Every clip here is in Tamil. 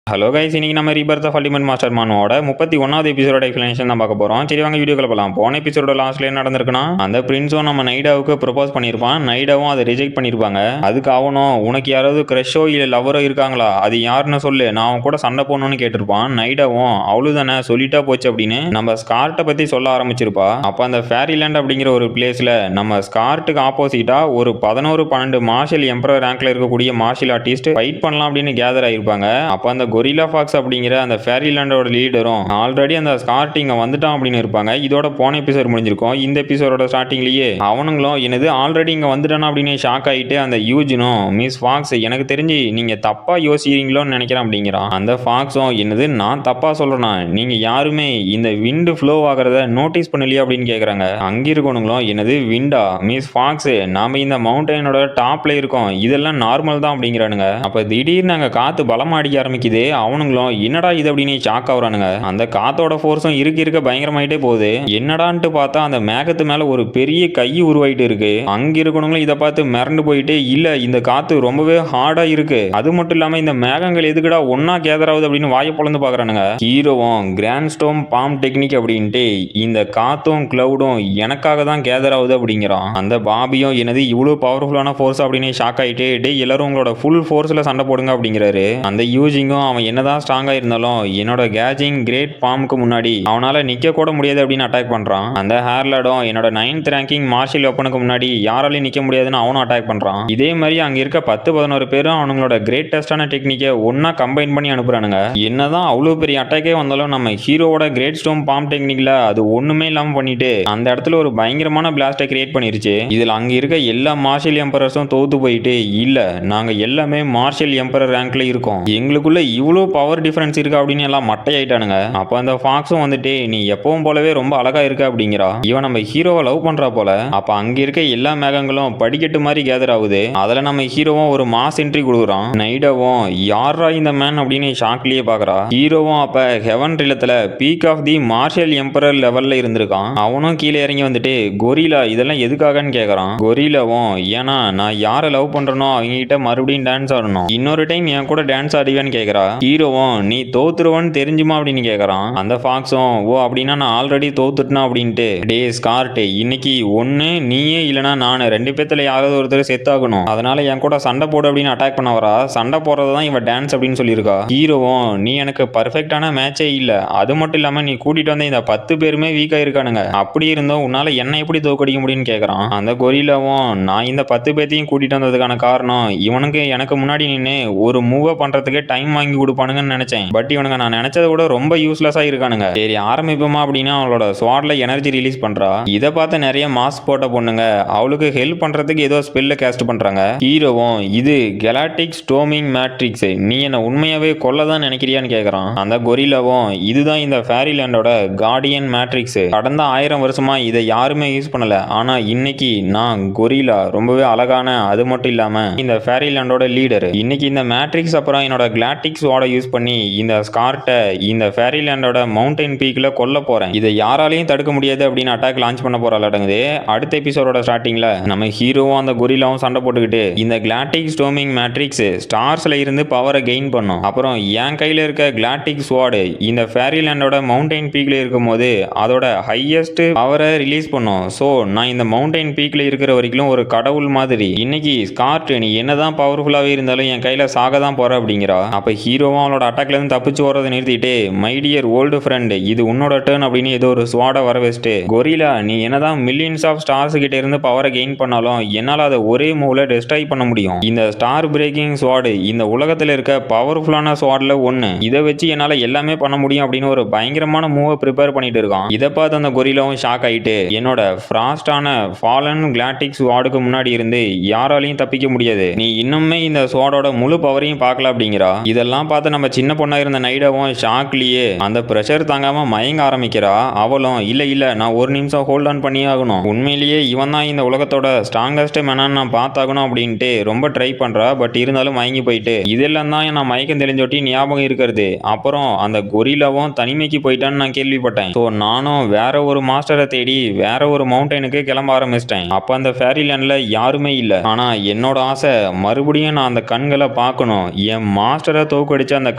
ஹலோ கைஸ், இன்னைக்கு நம்ம ரீபர்த் ஆஃப் அல்டிமேட் மாஸ்டர் மானோட 31வது எபிசோட எக்ஸ்பிளனேஷன் தான் பார்க்க போறோம். சரி வாங்க வீடியோக்குள்ள போலாம். போன எபிசோட லாஸ்ட்ல என்ன நடந்திருக்குன்னா, அந்த பிரின்ஸும் நம்ம நைடாவுக்கு ப்ரொபோஸ் பண்ணியிருப்பான். நைடாவும் அதை ரிஜெக்ட் பண்ணியிருப்பாங்க. அதுக்கு அவனும் உனக்கு யாராவது கிரஷோ இல்ல லவரோ இருக்காங்களா, அது யாருன்னு சொல்லு, நான் அவன் கூட சண்டை போடணும்னு கேட்டிருப்பான். நைடாவும் அவ்வளவுதானே சொல்லிட்டா போச்சு அப்படின்னு நம்ம ஸ்கார்ட்டை பத்தி சொல்ல ஆரம்பிச்சிருப்பா. அப்ப அந்த ஃபேரிலேண்ட் அப்படிங்கிற ஒரு பிளேஸ்ல நம்ம ஸ்கார்ட்டுக்கு ஆப்போசிட்டா ஒரு 11-12 மார்ஷல் எம்பரர் ரேங்க்ல இருக்கக்கூடிய மார்ஷல் ஆர்டிஸ்ட் ஃபைட் பண்ணலாம் அப்படின்னு கேதர் ஆயிருப்பாங்க. அப்ப அந்த கொரில்லா ஃபாக்ஸ் அப்படிங்கிற அந்த ஃபேரிலேண்டோட லீடரும் ஆல்ரெடி அந்த ஸ்கார்ட் இங்க வந்துட்டான் அப்படின்னு இருப்பாங்க. இதோட போன எபிசோட் முடிஞ்சிருக்கும். இந்த எபிசோட ஸ்டார்டிங்லயே அவனுங்களும் என்னது ஆல்ரெடி இங்க வந்துட்டானா அப்படின்னு ஷாக் ஆயிட்டு அந்த யூஜினும் மிஸ் ஃபாக்ஸ் எனக்கு தெரிஞ்சு நீங்க தப்பா யோசிக்கிறீங்களோன்னு நினைக்கிறேன் அப்படிங்கிறான். அந்த ஃபாக்ஸும் என்னது நான் தப்பா சொல்றேனா, நீங்க யாருமே இந்த விண்டு ஃப்ளோ ஆகிறத நோட்டீஸ் பண்ணலையா அப்படின்னு கேக்குறாங்க. அங்க இருக்கணுங்களும் என்னது விண்டா மிஸ் ஃபாக்ஸ், நாம இந்த மவுண்டனோட டாப்ல இருக்கோம், இதெல்லாம் நார்மல் தான் அப்படிங்கிறானுங்க. அப்ப திடீர்னு அங்க காத்து பலமா அடிக்க ஆரம்பிக்குது. அவனுங்களும் என்னடா இது அப்படின்னு ஷாக் ஆகுறானுங்க. அந்த காத்தோட ஃபோர்ஸும் இருக்க பயங்கரமாயிட்டே போகுது. என்னடான்ட்டு பார்த்தா அந்த மேகத்து மேல ஒரு பெரிய கை உருவாயிட்டு இருக்கு. அங்க இருக்கணுங்களும் இதை பார்த்து மிரண்டு போயிட்டு இல்ல இந்த காத்து ரொம்பவே ஹார்டா இருக்கு, அது மட்டும் இல்லாம இந்த மேகங்கள் எதுக்குடா ஒன்னா கேதர் ஆகுது அப்படின்னு வாயை பொழந்து பாக்குறானுங்க. ஹீரோவும் கிராண்ட் ஸ்டோம் பாம் டெக்னிக் அப்படின்ட்டு இந்த காத்தும் கிளவுடும் எனக்காக தான் கேதர் ஆகுது அப்படிங்கிறான். அந்த பாபியும் என்னது இவ்வளவு பவர்ஃபுல்லான ஃபோர்ஸ் அப்படின்னு ஷாக் ஆயிட்டு டே எல்லாரும் உங்களோட ஃபுல் ஃபோர்ஸ்ல சண்டை போடுங்க அப்படிங்கிறாரு. அந்த யூஜிங்கும் அவன் என்னதான் ஸ்ட்ராங்கா இருந்தாலும் என்னோட கேஜிங் கிரேட் பாமுக்கு முன்னாடி அவனால நிக்க கூட முடியாது அப்படின்னு அட்டாக் பண்றான். அந்த ஹேர்லடும் என்னோட 9th ரேங்கிங் மார்ஷல் வெப்பனுக்கு முன்னாடி யாராலையும் நிக்க முடியாதுன்னு அவனும் அட்டாக் பண்றான். இதே மாதிரி அங்க இருக்க 10-11 பேரும் அவங்களோட கிரேட்டஸ்டான டெக்னிக்கை ஒன்னா கம்பைன் பண்ணி அனுப்புறானுங்க. என்னதான் அவ்வளவு பெரிய அட்டாக்கே வந்தாலும் நம்ம ஹீரோவோட கிரேட் ஸ்டோம் பாம் டெக்னிக்ல அது ஒண்ணுமே இல்லாம பண்ணிட்டு அந்த இடத்துல ஒரு பயங்கரமான பிளாஸ்டை கிரியேட் பண்ணிருச்சு. இதுல அங்க இருக்க எல்லா மார்ஷல் எம்பரர்ஸும் தோத்து போயிட்டு இல்ல நாங்க எல்லாமே மார்ஷல் எம்பரர் ரேங்க்ல இருக்கோம், எங்களுக்குள்ள இவ்வளோ பவர் டிஃபரன்ஸ் இருக்கா அப்படின்னு எல்லாம் மட்டையாயிட்டானுங்க. அப்போ அந்த ஃபாக்ஸும் வந்துட்டு நீ எப்பவும் போலவே ரொம்ப அழகா இருக்க அப்படிங்கிறா. இவன் நம்ம ஹீரோவை லவ் பண்றா போல. அப்ப அங்க இருக்க எல்லா மேகங்களும் படிக்கட்டு மாதிரி கேதர் ஆகுது. அதுல நம்ம ஹீரோவும் ஒரு மாஸ் என்ட்ரி கொடுக்குறான். நைடாவும் யாரா இந்த மேன் அப்படின்னு ஷாக்லயே பாக்குறா. ஹீரோவும் அப்ப ஹெவன் ரிலத்துல peak of the martial emperor லெவல்ல இருந்திருக்கான். அவனும் கீழே இறங்கி வந்துட்டு கொரிலா இதெல்லாம் எதுக்காகன்னு கேக்குறான். கொரிலாவும் ஏன்னா நான் யாரை லவ் பண்றனோ அவங்க கிட்ட மறுபடியும் டான்ஸ் ஆடணும், இன்னொரு டைம் என் கூட டான்ஸ் ஆடுவேன்னு கேக்குறா. ஹீரோவும் நீ தோத்துருவன்னு தெரிஞ்சுமா அப்படின்னு கேக்குறான். அந்த ஃபாக்ஸும் ஓ அப்படின்னா நான் ஆல்ரெடி தோத்துட்டேன் அப்படின்ட்டு டே ஸ்கார்ட் இன்னைக்கு ஒன்னு நீயே இல்லனா நான் ரெண்டு பேத்துல யாராவது ஒருத்தர் செத்தாகணும், அதனால என் கூட சண்டை போடு அப்படின்னு அட்டாக் பண்ண வரா. சண்டை போடுறதுதான் இவன் டான்ஸ் அப்படின்னு சொல்லியிருக்கா. ஹீரோவும் நீ எனக்கு பர்ஃபெக்டான மேட்சே இல்ல, அது மட்டும் இல்லாம நீ கூட்டிட்டு வந்த இந்த 10 பேருமே வீக்கா இருக்கானுங்க, அப்படி இருந்தோம் உன்னால என்ன எப்படி தோக்கடிக்க முடியும்னு கேக்குறான். அந்த கொரிலாவும் நான் இந்த 10 பேத்தையும் கூட்டிட்டு வந்ததுக்கான காரணம் இவனுக்கு எனக்கு முன்னாடி நின்று ஒரு மூவ் பண்றதுக்கு டைம் வாங்கி கொடுப்பானுங்கன்னு நினைச்சேன், பட் இவனுங்க நான் நினைச்சதை விட ரொம்ப யூஸ்லெஸ்ஸா இருக்கானுங்க. சரி ஆரம்பிப்போமா அப்படின்னா அவளோட ஸ்வாட்ல எனர்ஜி ரிலீஸ் பண்றா. இதை பார்த்து நிறைய மாஸ்க் போட்ட பொண்ணுங்க அவளுக்கு ஹெல்ப் பண்றதுக்கு ஏதோ ஸ்பெல்ல கேஸ்ட் பண்றாங்க. ஹீரோவும் இது கெலாக்டிக் ஸ்டோமிங் மேட்ரிக்ஸ், நீ என்ன உண்மையாவே கொல்லதான் நினைக்கிறியான்னு கேக்குறான். அந்த கொரிலாவும் இதுதான் இந்த ஃபேரிலேண்டோட கார்டியன் மேட்ரிக்ஸ், கடந்த 1000 வருஷமா இதை யாருமே யூஸ் பண்ணல, ஆனா இன்னைக்கு நான் கொரிலா ரொம்பவே அழகான, அது மட்டும் இல்லாம இந்த ஃபேரிலேண்டோட லீடர், இன்னைக்கு இந்த மேட்ரிக்ஸ் அப்புறம் என்னோட கிளாட்டிக் ஸ்வாட யூஸ் பண்ணி இந்த ஸ்கார்ட்டை இந்த ஃபேரிலேண்டோட மவுண்டன் பீக்ல கொல்ல போறேன், இதை யாராலையும் தடுக்க முடியாது அப்படின்னு அட்டாக் லான்ச் பண்ண போறாளடங்குது. அடுத்த எபிசோடோட ஸ்டார்டிங்ல நம்ம ஹீரோவும் அந்த கொரிலாவும் சண்டை போட்டுக்கிட்டு இந்த கிளாட்டிக் ஸ்டோமிங் மேட்ரிக்ஸ் ஸ்டார்ஸ்ல இருந்து பவரை கெயின் பண்ணும், அப்புறம் என் கையில இருக்க கிளாட்டிக் ஸ்வாடு இந்த ஃபேரிலேண்டோட மவுண்டன் பீக்ல இருக்கும் போது அதோட ஹையஸ்ட் பவரை ரிலீஸ் பண்ணும். ஸோ நான் இந்த மவுண்டன் பீக்ல இருக்கிற வரைக்கும் ஒரு கடவுள் மாதிரி, இன்னைக்கு ஸ்கார்ட் நீ என்னதான் பவர்ஃபுல்லாவே இருந்தாலும் என் கையில சாக தான் போற அப்படிங்கிறா. அப்ப ஹீரோவும் அவளோட அட்டாக்ல இருந்து தப்பிச்சு வரதை நிறுத்திட்டு மை டியர் ஓல்டு ஃப்ரெண்ட் இது உன்னோட டர்ன் அப்படின்னு ஏதோ ஒரு ஸ்வாட வர வச்சுட்டு கொரிலா நீ என்னதான் மில்லியன்ஸ் ஆஃப் ஸ்டார்ஸ் கிட்ட இருந்து பவரை கெயின் பண்ணாலும் என்னால அதை ஒரே மூவ்ல டெஸ்ட்ராய் பண்ண முடியும், இந்த ஸ்டார் பிரேக்கிங் ஸ்வாடு இந்த உலகத்துல இருக்க பவர்ஃபுல்லான ஸ்வாட்ல ஒண்ணு, இதை வச்சு என்னால எல்லாமே பண்ண முடியும் அப்படின்னு ஒரு பயங்கரமான மூவை ப்ரிப்பேர் பண்ணிட்டு இருக்கான். இதை பார்த்து அந்த கொரிலாவும் ஷாக் ஆயிட்டு என்னோட ஃப்ராஸ்டான ஃபாலன் கிளாட்டிக் ஸ்வாடுக்கு முன்னாடி இருந்து யாராலையும் தப்பிக்க முடியாது, நீ இன்னுமே இந்த ஸ்வாடோட முழு பவரையும் பார்க்கல அப்படிங்கிறா. இதெல்லாம் பார்த்து நம்ம சின்ன பொண்ணா இருந்த நைடாவும் ஷாக்லயே அந்த பிரஷர் தாங்காம மயங்க ஆரம்பிக்கிறா. அவளும் இல்ல இல்ல நான் ஒரு நிமிஷம் ஹோல்ட் ஆன் பண்ணி ஆகணும், உண்மையிலேயே இவன் தான் இந்த உலகத்தோட ஸ்ட்ராங்கஸ்ட் மேனான்னு நான் பார்த்தாகணும் அப்படின்ட்டு ரொம்ப ட்ரை பண்றா. பட் இருந்தாலும் மயங்கி போயிட்டு இதெல்லாம் தான் நான் மயக்கம் தெளிஞ்சொட்டி ஞாபகம் இருக்கிறது. அப்புறம் அந்த கொரிலாவும் தனிமைக்கு போயிட்டான்னு நான் கேள்விப்பட்டேன். ஸோ நானும் வேற ஒரு மாஸ்டரை தேடி வேற ஒரு மவுண்டனுக்கு கிளம்ப ஆரம்பிச்சிட்டேன். அப்ப அந்த ஃபேரிலேண்ட்ல யாருமே இல்ல, ஆனா என்னோட ஆசை மறுபடியும் நான் அந்த கண்களை பார்க்கணும், என் மாஸ்டரை தோக்கடி வெடிச்ச அந்த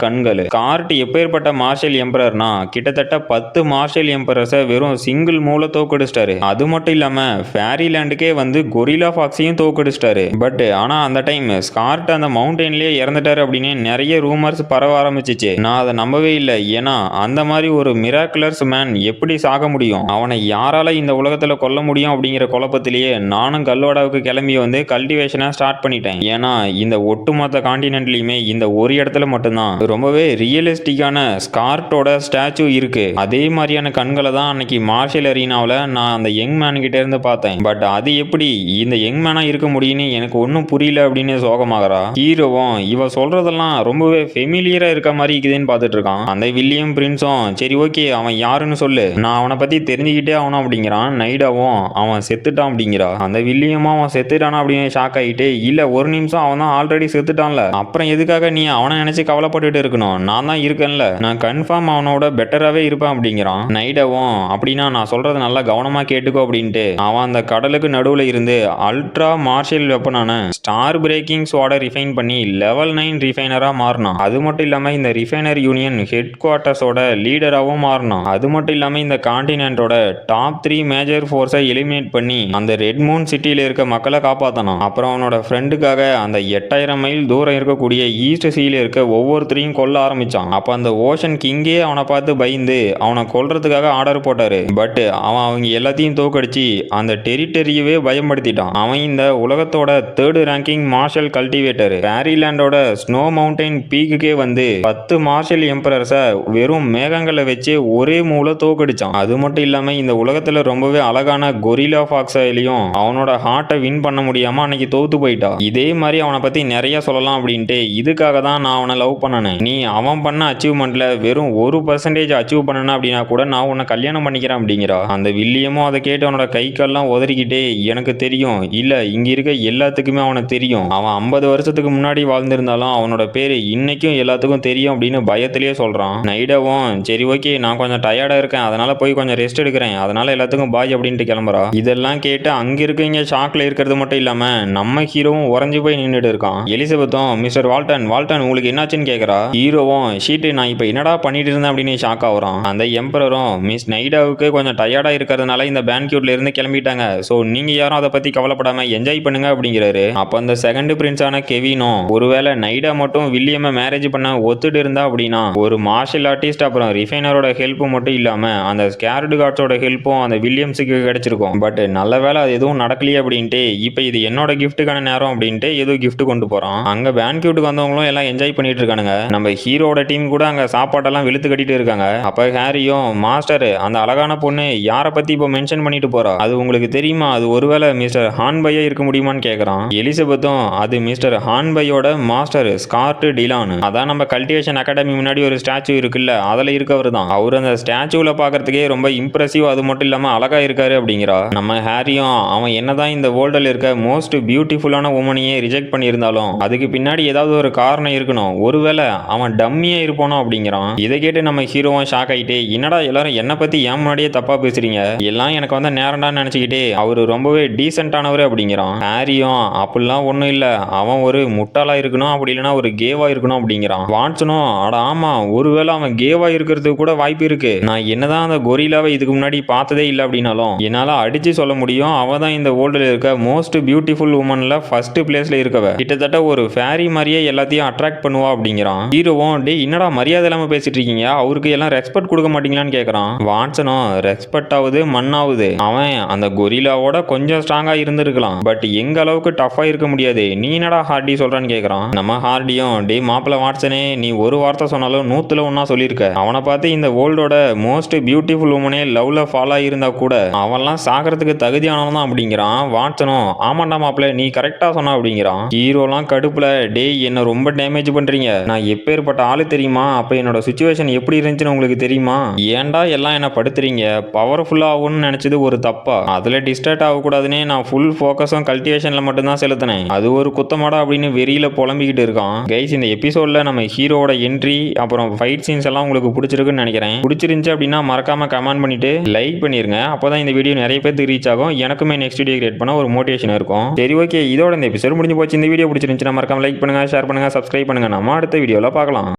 கண்கள். ஸ்கார்ட் எப்பேற்பட்ட மார்ஷல் எம்பரர்னா கிட்டத்தட்ட 10 மார்ஷல் எம்பரர்ஸை வெறும் சிங்கிள் மூல தோக்கடிச்சிட்டாரு. அது மட்டும் இல்லாம ஃபேரிலேண்டுக்கே வந்து கொரில்லா ஃபாக்ஸையும் தோக்கடிச்சிட்டாரு. பட் ஆனா அந்த டைம் ஸ்கார்ட் அந்த மவுண்டன்லயே இறந்துட்டாரு அப்படின்னு நிறைய ரூமர்ஸ் பரவ ஆரம்பிச்சிச்சு. நான் அதை நம்பவே இல்லை. ஏன்னா அந்த மாதிரி ஒரு மிராக்குலர்ஸ் மேன் எப்படி சாக முடியும், அவனை யாரால இந்த உலகத்துல கொல்ல முடியும் அப்படிங்கிற குழப்பத்திலேயே நானும் கல்வாடாவுக்கு கிளம்பி வந்து கல்டிவேஷனை ஸ்டார்ட் பண்ணிட்டேன். ஏன்னா இந்த ஒட்டுமொத்த காண்டினென்ட்லயுமே இந்த ஒரு இடத்துல மட்டும்தான் ரொம்பவே ரியலிஸ்டிக்கான ஸ்கார்ட்டோட ஸ்டாச்சு இருக்கு. அதே மாதிரியான கண்களை தான் அன்னைக்கு மார்ஷல் அரீனாவில் நான் அந்த யங் மேன் கிட்ட இருந்து பார்த்தேன். பட் அது எப்படி இந்த யங் மேனா இருக்க முடியும்னு எனக்கு ஒன்றும் புரியல அப்படின்னு சோகமாகறா. ஹீரோவும் இவ சொல்றதெல்லாம் ரொம்பவே ஃபெமிலியரா இருக்க மாதிரி இருக்குதுன்னு பார்த்துட்டு இருக்கான். அந்த வில்லியம் பிரின்ஸும் சரி ஓகே அவன் யாருன்னு சொல்லு, நான் அவனை பத்தி தெரிஞ்சுக்கிட்டே ஆகணும் அப்படிங்கிறான். நைடாவும் அவன் செத்துட்டான் அப்படிங்கிறா. அந்த வில்லியமும் அவன் செத்துட்டானா அப்படின்னு ஷாக் ஆகிட்டு, இல்ல ஒரு நிமிஷம் அவன் தான் ஆல்ரெடி செத்துட்டான்ல, அப்புறம் எதுக்காக நீ அவனை நினைச்சு கவலைப்பட்டுட்டு இருக்கணும், நான் தான் இருக்கேன்ல, நான் கன்ஃபார்ம் அவனோட பெட்டராகவே இருப்பேன் அப்படிங்கிறான். நைடாவும் அப்படின்னா நான் சொல்றது நல்லா கவனமா கேட்டுக்கோ அப்படின்ட்டு அவன் அந்த கடலுக்கு நடுவில் இருந்து அல்ட்ரா மார்ஷல் வெப்பனான ஸ்டார் பிரேக்கிங் ஸ்வாடை ரிஃபைன் பண்ணி லெவல் 9 ரிஃபைனரா மாறினான். அது மட்டும் இல்லாம இந்த ரிஃபைனர் யூனியன் ஹெட் குவார்ட்டர்ஸோட லீடராகவும் மாறினான். அது மட்டும் இல்லாம இந்த கான்டினென்ட்டோட டாப் 3 மேஜர் ஃபோர்ஸை எலிமினேட் பண்ணி அந்த ரெட் மூன் சிட்டியில இருக்க மக்களை காப்பாத்தனான். அப்புறம் அவனோட ஃப்ரெண்டுக்காக அந்த 8000 மைல் தூரம் இருக்கக்கூடிய ஈஸ்ட் சீல இருக்க ஒவ்வொருத்தரையும் கொல்ல ஆரம்பிச்சான். அப்ப அந்த ஓஷன் கிங்கே அவனை பார்த்து பயந்து அவனை கொல்றதுக்காக ஆர்டர் போட்டாரு. பட் அவன் அவங்க எல்லாத்தையும் தோக்கடிச்சு அந்த டெரிட்டரியவே பயன்படுத்திட்டான். அவன் இந்த உலகத்தோட 3rd ரேங்கிங் மார்ஷல் கல்டிவேட்டர். ஃபேரிலேண்டோட ஸ்னோ மவுண்டன் பீக்குக்கே வந்து 10 மார்ஷல் எம்பரர்ஸை வெறும் மேகங்களை வச்சு ஒரே மூல தோக்கடிச்சான். அது மட்டும் இல்லாம இந்த உலகத்துல ரொம்பவே அழகான கொரில்லா ஃபாக்ஸையும் அவனோட ஹார்ட்டை வின் பண்ண முடியாம அன்னைக்கு தோத்து போயிட்டான். இதே மாதிரி அவனை பத்தி நிறைய சொல்லலாம் அப்படின்ட்டு இதுக்காக தான் நான் அவனை லவ் பண்ணனேன். நீ அவன் பண்ண அச்சீவ்மெண்ட்ல வெறும் 1% அச்சீவ் பண்ணன அப்படின்னா கூட நான் உன்னை கல்யாணம் பண்ணிக்கிறேன் அப்படிங்கிறா. அந்த வில்லியமும் அதை கேட்டு அவனோட கை கால்லாம் உதறிக்கிட்டே, எனக்கு தெரியும், இல்ல இங்க இருக்க எல்லாத்துக்குமே அவனை தெரியும், அவன் 50 வருஷத்துக்கு முன்னாடி வாழ்ந்திருந்தாலும் அவனோட பேரு இன்னைக்கும் எல்லாத்துக்கும் தெரியும் அப்படின்னு பயத்திலேயே சொல்றான். நைடாவும் சரி ஓகே நான் கொஞ்சம் டயர்டா இருக்கேன், அதனால போய் கொஞ்சம் ரெஸ்ட் எடுக்கிறேன், அதனால எல்லாத்துக்கும் பாய் அப்படின்ட்டு கிளம்புறா. இதெல்லாம் கேட்டு அங்க இருக்கீங்க ஷாக்ல இருக்கிறது மட்டும் இல்லாம நம்ம ஹீரோவும் உறைஞ்சு போய் நின்றுட்டு இருக்கான். எலிசபெத்தும் மிஸ்டர் வால்டன் உங்களுக்கு என்னாச்சுன்னு கேட்கறா. ஹீரோவும் ஷீட்டு நான் இப்ப என்னடா பண்ணிட்டு இருந்தேன் அப்படின்னு ஷாக் ஆகுறான். அந்த எம்பரரும் மிஸ் நைடாவுக்கு கொஞ்சம் டயர்டா இருக்கிறதுனால இந்த பேன்க்யூட்ல இருந்து கிளம்பிட்டாங்க, சோ நீங்க யாரும் அதை பத்தி கவலைப்படாம என்ஜாய் பண்ணுங்க அப்படிங்கிறாரு. அப்ப அந்த செகண்ட் பிரின்ஸான கெவினும் ஒருவேளை நைடா மட்டும் வில்லியம மேரேஜ் பண்ண ஒத்துட்டு இருந்தா அப்படின்னா ஒரு மார்ஷல் ஆர்டிஸ்ட் அப்புறம் ரிஃபைனரோட ஹெல்ப் மட்டும் இல்லாம அந்த ஸ்கேர்டு கார்ட்ஸோட ஹெல்ப்பும் அந்த வில்லியம்ஸுக்கு கிடைச்சிருக்கும். பட் நல்ல வேலை அது எதுவும் நடக்கலையே அப்படின்ட்டு இப்ப இது என்னோட கிஃப்ட்டுக்கான நேரம் அப்படின்ட்டு ஏதோ கிஃப்ட் கொண்டு போறான். அங்க பேன்க்யூட்டுக்கு வந்தவங்களும் எல்லாம் என்ஜாய் பண்ணிட்டு இருக்கானுங்க. நம்ம ஹீரோட டீம் கூட அங்க சாப்பாட்டெல்லாம் வெளுத்து கட்டிட்டு இருக்காங்க. அப்ப ஹாரியும் மாஸ்டர் அந்த அழகான பொண்ணு யாரை பத்தி இப்போ மென்ஷன் பண்ணிட்டு போறா, அது உங்களுக்கு தெரியுமா, அது ஒருவேளை மிஸ்டர் ஹான்பையா இருக்க முடியுமான்னு கேட்கறான். எலிசபெத்தும் அது மிஸ்டர் ஹான்பையோட மாஸ்டர் ஸ்கார்ட் டிலான், அதான் நம்ம கல்டிவேஷன் அகாடமி முன்னாடி ஒரு ஸ்டாச்சு இருக்குல்ல அதுல இருக்கவர் தான், அவர் அந்த ஸ்டாச்சுல பாக்குறதுக்கே ரொம்ப இம்ப்ரெசிவ், அது மட்டும் இல்லாம அழகா இருக்காரு அப்படிங்கிறா. நம்ம ஹாரியும் அவன் என்னதான் இந்த வேர்ல்டில் இருக்க மோஸ்ட் பியூட்டிஃபுல்லான உமனையே ரிஜெக்ட் பண்ணியிருந்தாலும் அதுக்கு பின்னாடி ஏதாவது ஒரு காரணம் இருக்கணும், ஒருவேளை அவன் டம்மியா இருப்பானோ அப்படிங்கிறான். இதை கேட்டு நம்ம ஹீரோவும் ஷாக் ஆகிட்டு, என்னடா எல்லாரும் என்ன பத்தி ஏன் முன்னாடியே தப்பா பேசுறீங்க, எல்லாம் எனக்கு வந்து நேரம்டா நினைச்சுக்கிட்டே அவரு ரொம்பவே டீசென்டானவர் அப்படிங்கிறான். ஹாரியும் அப்படிலாம் ஒன்றும் இல்லை, அவன் ஒரு முட்டாளா இருக்கணும் அப்படி இல்லைன்னா ஒரு கேவா இருக்கணும் அப்படிங்கிறான். வாட்சனும் அட ஆமா ஒருவேளை அவன் கேவா இருக்கிறதுக்கு கூட வாய்ப்பு இருக்கு, நான் என்னதான் அந்த கொரில்லாவை இதுக்கு முன்னாடி பார்த்ததே இல்லை அப்படின்னாலும் என்னால அடிச்சு சொல்ல முடியும் அவன் தான் இந்த வேர்ல்டில் இருக்க மோஸ்ட் பியூட்டிஃபுல் உமன்ல ஃபர்ஸ்ட் பிளேஸ்ல இருக்கவ, கிட்டத்தட்ட ஒரு ஃபேரி மாதிரியே எல்லாத்தையும் அட்ராக்ட் பண்ணுவா அப்படிங்கிறான். ஹீரோவும் டே என்னடா மரியாதை இல்லாம பேசிட்டு இருக்கீங்க, அவருக்கு எல்லாம் ரெஸ்பெக்ட் கொடுக்க மாட்டீங்களான்னு கேட்கறான். வாட்சனும் ரெஸ்பெக்ட் ஆகுது மண்ணாவுது, அவன் அந்த கொரில்லாவோட கொஞ்சம் ஸ்ட்ராங்கா இருந்திருக்கலாம் பட் எங்க அளவுக்கு டஃபா இருக்க முடியாது, நீ என்னடா ஹார்டி சொல்றான்னு கேட்கறான். நம்ம ஹார்டியும் டே மாப்பிள்ள வாட்சனே நீ ஒரு வார்த்தை சொன்னாலும் 100ல் 1 சொல்லியிருக்க, அவனை பார்த்து இந்த வேர்ல்டோட மோஸ்ட் பியூட்டிஃபுல் உமனே லவ்ல ஃபாலோ இருந்தா கூட அவன்லாம் சாகிறதுக்கு தகுதியானவன் தான் அப்படிங்கிறான். வாட்சனும் ஆமாண்டா மாப்பிள்ள நீ கரெக்டா சொன்ன அப்படிங்கிறான். ஹீரோலாம் கடுப்புல டே என்ன ரொம்ப டேமேஜ் பண்றீங்க, நான் எப்பேற்பட்ட ஆளு தெரியுமா, அப்ப என்னோட சுச்சுவேஷன் எப்படி இருந்துச்சுன்னு உங்களுக்கு தெரியுமா, ஏன்டா எல்லாம் என்ன படுத்துறீங்க, பவர்ஃபுல்லா ஆகும்னு நினைச்சது ஒரு தப்பா, அதுல டிஸ்ட்ராக்ட் ஆகக்கூடாதுன்னே நான் ஃபுல் ஃபோக்கஸும் கல்டிவேஷன்ல மட்டும்தான் செலுத்தினேன், அது ஒரு குத்தமாடா அப்படின்னு வெறியில புலம்பிக்கிட்டு இருக்கான். கைஸ் இந்த எபிசோட்ல நம்ம ஹீரோட என்ட்ரி அப்புறம் ஃபைட் சீன்ஸ் எல்லாம் உங்களுக்கு பிடிச்சிருக்குன்னு நினைக்கிறேன். பிடிச்சிருந்துச்சு அப்படின்னா மறக்காம கமெண்ட் பண்ணிட்டு லைக் பண்ணிருங்க, அப்பதான் இந்த வீடியோ நிறைய பேருக்கு ரீச் ஆகும், எனக்குமே நெக்ஸ்ட் வீடியோ கிரியேட் பண்ண ஒரு மோட்டிவேஷன் இருக்கும். சரி ஓகே இதோட இந்த எபிசோட் முடிஞ்சு போச்சு. இந்த வீடியோ பிடிச்சிருந்துச்சுன்னா மறக்காம லைக் பண்ணுங்க, ஷேர் பண்ணுங்க, சப்ஸ்கிரைப் பண்ணுங்க, நம்ம அடுத்த வீடியோல பார்க்கலாம்.